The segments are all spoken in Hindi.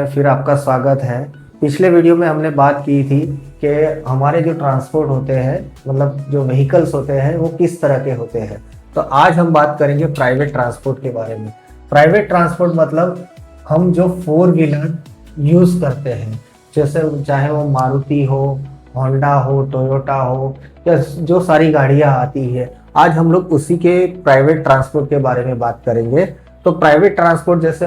में फिर आपका स्वागत है। पिछले वीडियो में हमने बात की थी कि हमारे जो ट्रांसपोर्ट होते हैं, मतलब जो व्हीकल्स होते हैं, वो किस तरह के होते हैं। तो आज हम बात करेंगे प्राइवेट ट्रांसपोर्ट के बारे में। प्राइवेट ट्रांसपोर्ट मतलब हम जो 4 व्हीलर यूज़ करते हैं, जैसे चाहे वो मारुति हो, होंडा हो, टोयोटा हो, या जो सारी गाड़ियाँ आती है, आज हम लोग उसी के प्राइवेट ट्रांसपोर्ट के बारे में बात करेंगे। तो प्राइवेट ट्रांसपोर्ट जैसे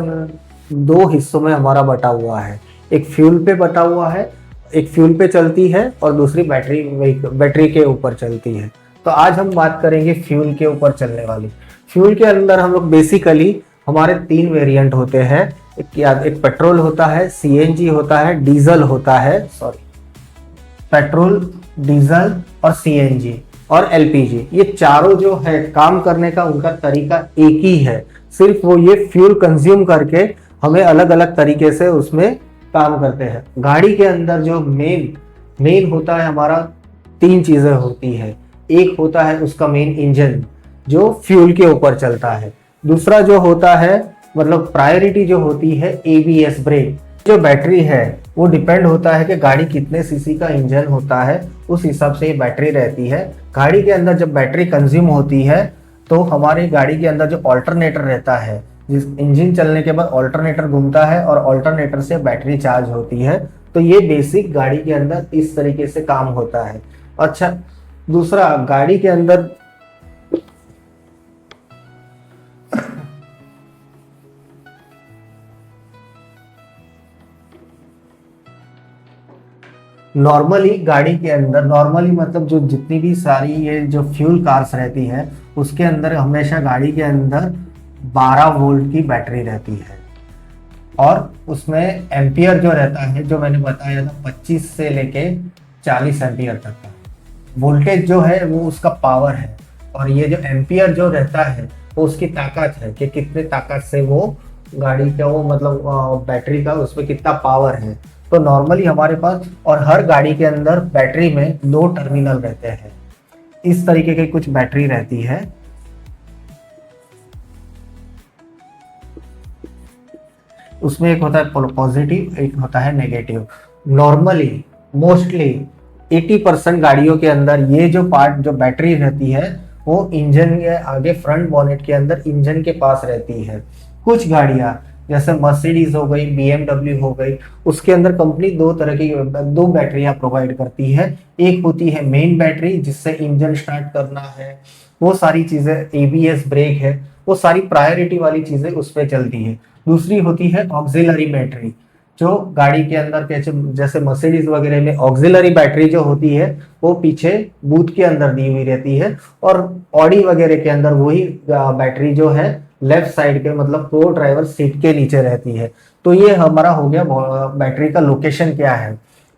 2 हिस्सों में हमारा बटा हुआ है। एक फ्यूल पे बटा हुआ है, एक फ्यूल पे चलती है और दूसरी बैटरी के ऊपर चलती है। तो आज हम बात करेंगे फ्यूल के ऊपर चलने वाली। फ्यूल के अंदर हम लोग बेसिकली हमारे 3 वेरिएंट होते हैं। एक पेट्रोल होता है, सीएनजी होता है, डीजल होता है, पेट्रोल, डीजल और सीएनजी और एलपीजी। ये चारों जो है काम करने का उनका तरीका एक ही है, सिर्फ वो ये फ्यूल कंज्यूम करके हमें अलग अलग तरीके से उसमें काम करते हैं। गाड़ी के अंदर जो मेन होता है हमारा 3 चीजें होती है। एक होता है उसका मेन इंजन जो फ्यूल के ऊपर चलता है। दूसरा जो होता है, मतलब प्रायोरिटी जो होती है, एबीएस ब्रेक। जो बैटरी है वो डिपेंड होता है कि गाड़ी कितने सीसी का इंजन होता है, उस हिसाब से ये बैटरी रहती है। गाड़ी के अंदर जब बैटरी कंज्यूम होती है तो हमारी गाड़ी के अंदर जो ऑल्टरनेटर रहता है, जिस इंजन चलने के बाद ऑल्टरनेटर घूमता है और ऑल्टरनेटर से बैटरी चार्ज होती है। तो ये बेसिक गाड़ी के अंदर इस तरीके से काम होता है। अच्छा, दूसरा गाड़ी के अंदर नॉर्मली गाड़ी के अंदर मतलब जो जितनी भी सारी ये जो फ्यूल कार्स रहती है, उसके अंदर हमेशा गाड़ी के अंदर 12 वोल्ट की बैटरी रहती है। और उसमें एम्पियर जो रहता है, जो मैंने बताया था, 25 से लेके 40 एम्पियर तक का वोल्टेज जो है वो उसका पावर है। और ये जो एम्पियर जो रहता है वो उसकी ताकत है कि कितने ताकत से वो गाड़ी का वो मतलब बैटरी का उसमें कितना पावर है। तो नॉर्मली हमारे पास और हर गाड़ी के अंदर बैटरी में 2 टर्मिनल रहते हैं। इस तरीके की कुछ बैटरी रहती है। उसमें एक होता है पॉजिटिव, एक होता है नेगेटिव। नॉर्मली मोस्टली 80% गाड़ियों के अंदर ये जो पार्ट जो बैटरी रहती है वो इंजन के आगे फ्रंट बॉनेट के अंदर इंजन के पास रहती है। कुछ गाड़ियां जैसे मर्सिडीज हो गई, बीएमडब्ल्यू हो गई, उसके अंदर कंपनी 2 तरह की 2 बैटरियां प्रोवाइड करती है। एक होती है मेन बैटरी जिससे इंजन स्टार्ट करना है, वो सारी चीजें, एबीएस ब्रेक है, वो सारी प्रायोरिटी वाली चीजें उस पर चलती है। दूसरी होती है ऑक्सिलरी बैटरी, जो गाड़ी के अंदर जैसे मर्सिडीज वगैरह में ऑक्सिलरी बैटरी जो होती है वो पीछे बूथ के अंदर दी हुई रहती है। और ऑडी वगैरह के अंदर वही बैटरी जो है लेफ्ट साइड के, मतलब को ड्राइवर सीट के नीचे रहती है। तो ये हमारा हो गया बैटरी का लोकेशन क्या है।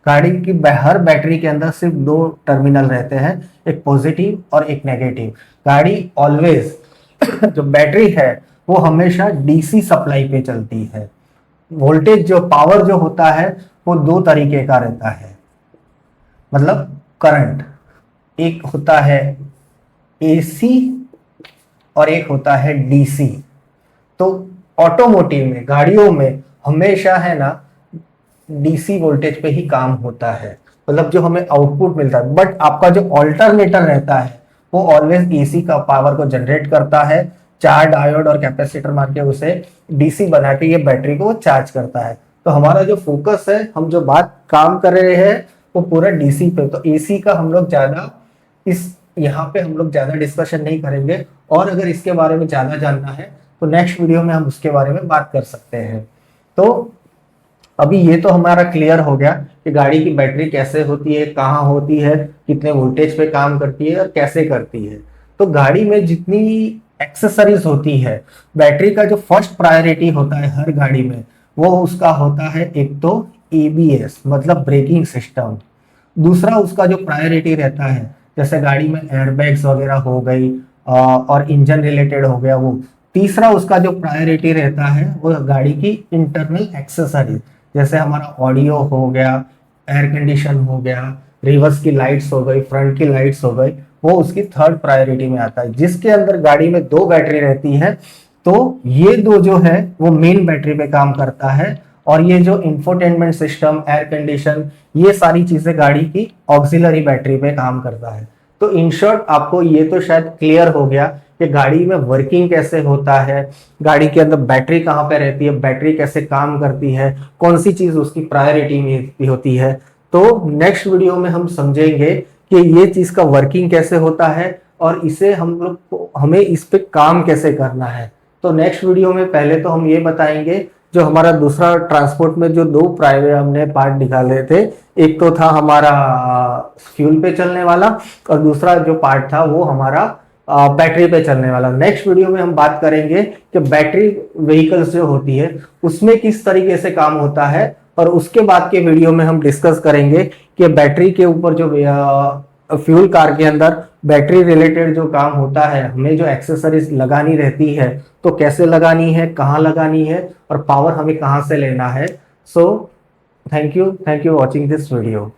गाड़ी की हर बैटरी के अंदर सिर्फ 2 टर्मिनल रहते हैं, एक पॉजिटिव और एक नेगेटिव। गाड़ी ऑलवेज जो बैटरी है वो हमेशा डीसी सप्लाई पे चलती है। वोल्टेज जो पावर जो होता है वो 2 तरीके का रहता है, मतलब करंट। एक होता है एसी और एक होता है डीसी। तो ऑटोमोटिव में, गाड़ियों में हमेशा है ना डीसी वोल्टेज पे ही काम होता है, मतलब जो हमें आउटपुट मिलता है। बट आपका जो ऑल्टरनेटर रहता है वो ऑलवेज एसी का पावर को जनरेट करता है, 4 डायोड और कैपेसिटर मार के उसे डीसी बना के ये बैटरी को चार्ज करता है। तो हमारा जो फोकस है, हम जो बात काम कर रहे हैं वो पूरा डीसी पे। तो एसी का हम लोग ज्यादा यहाँ पे हम लोग ज्यादा डिस्कशन नहीं करेंगे। और अगर इसके बारे में ज्यादा जानना है तो नेक्स्ट वीडियो में हम उसके बारे में बात कर सकते हैं। तो अभी ये तो हमारा क्लियर हो गया कि गाड़ी की बैटरी कैसे होती है, कहाँ होती है, कितने वोल्टेज पे काम करती है और कैसे करती है। तो गाड़ी में जितनी एक्सेसरीज होती है, बैटरी का जो फर्स्ट प्रायोरिटी होता है हर गाड़ी में, वो उसका होता है एक तो एबीएस मतलब ब्रेकिंग सिस्टम। दूसरा उसका जो प्रायोरिटी रहता है, जैसे गाड़ी में एयरबैग्स वगैरह हो गई और इंजन रिलेटेड हो गया वो। तीसरा उसका जो प्रायोरिटी रहता है वो गाड़ी की इंटरनल एक्सेसरीज, जैसे हमारा ऑडियो हो गया, एयर कंडीशन हो गया, रिवर्स की लाइट्स हो गई, फ्रंट की लाइट्स हो गई, वो उसकी 3rd प्रायोरिटी में आता है। जिसके अंदर गाड़ी में 2 बैटरी रहती है, तो ये 2 जो है वो मेन बैटरी पे काम करता है और ये जो इंफोटेनमेंट सिस्टम, एयर कंडीशन, ये सारी चीजें गाड़ी की ऑक्सिलरी बैटरी पे काम करता है। तो इन शॉर्ट आपको ये तो शायद क्लियर हो गया कि गाड़ी में वर्किंग कैसे होता है, गाड़ी के अंदर बैटरी कहाँ पे रहती है, बैटरी कैसे काम करती है, कौन सी चीज उसकी प्रायोरिटी में होती है। तो नेक्स्ट वीडियो में हम समझेंगे कि ये चीज का वर्किंग कैसे होता है और इसे हम लोग को, हमें इस पे काम कैसे करना है। तो नेक्स्ट वीडियो में पहले तो हम ये बताएंगे जो हमारा दूसरा ट्रांसपोर्ट में जो दो प्राइवेट हमने पार्ट निकाले थे, एक तो था हमारा फ्यूल पे चलने वाला और दूसरा जो पार्ट था वो हमारा बैटरी पे चलने वाला। नेक्स्ट वीडियो में हम बात करेंगे कि बैटरी व्हीकल्स जो होती है उसमें किस तरीके से काम होता है, और उसके बाद के वीडियो में हम डिस्कस करेंगे कि बैटरी के ऊपर जो फ्यूल कार के अंदर बैटरी रिलेटेड जो काम होता है, हमें जो एक्सेसरीज लगानी रहती है तो कैसे लगानी है, कहाँ लगानी है और पावर हमें कहाँ से लेना है। So thank you watching this video.